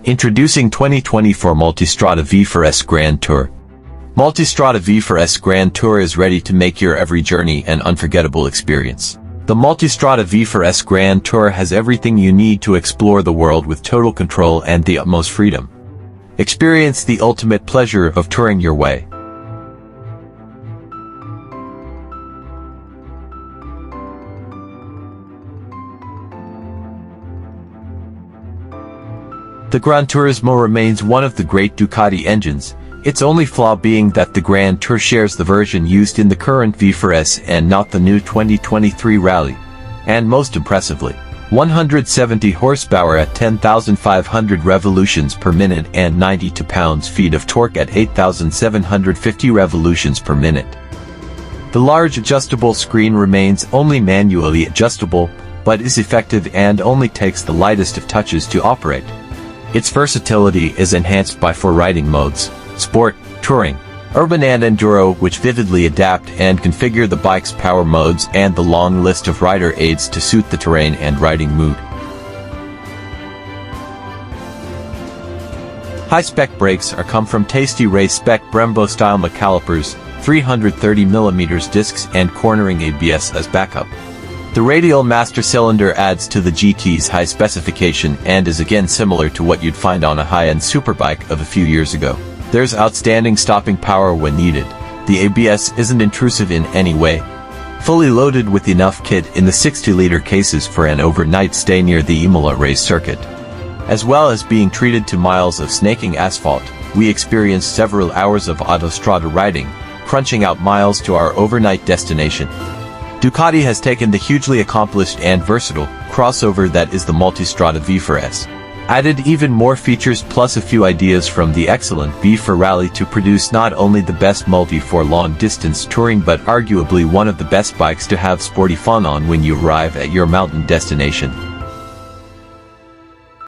Introducing 2024 Multistrada V4S Grand Tour. Multistrada V4S Grand Tour is ready to make your every journey an unforgettable experience. The Multistrada V4S Grand Tour has everything you need to explore the world with total control and the utmost freedom. Experience the ultimate pleasure of touring your way. The Gran Turismo remains one of the great Ducati engines, its only flaw being that the Grand Tour shares the version used in the current V4S and not the new 2023 Rally. And most impressively, 170 horsepower at 10,500 revolutions per minute and 92 pounds-feet of torque at 8,750 revolutions per minute. The large adjustable screen remains only manually adjustable, but is effective and only takes the lightest of touches to operate. Its versatility is enhanced by 4 riding modes: Sport, Touring, Urban and Enduro, which vividly adapt and configure the bike's power modes and the long list of rider aids to suit the terrain and riding mood. High-spec brakes are come from tasty race-spec Brembo-style calipers, 330mm discs and cornering ABS as backup. The radial master cylinder adds to the GT's high specification and is again similar to what you'd find on a high-end superbike of a few years ago. There's outstanding stopping power when needed. The ABS isn't intrusive in any way. Fully loaded with enough kit in the 60-liter cases for an overnight stay near the Imola race circuit. As well as being treated to miles of snaking asphalt, we experienced several hours of autostrada riding, crunching out miles to our overnight destination. Ducati has taken the hugely accomplished and versatile crossover that is the Multistrada V4S, added even more features plus a few ideas from the excellent V4 Rally to produce not only the best multi for long-distance touring but arguably one of the best bikes to have sporty fun on when you arrive at your mountain destination.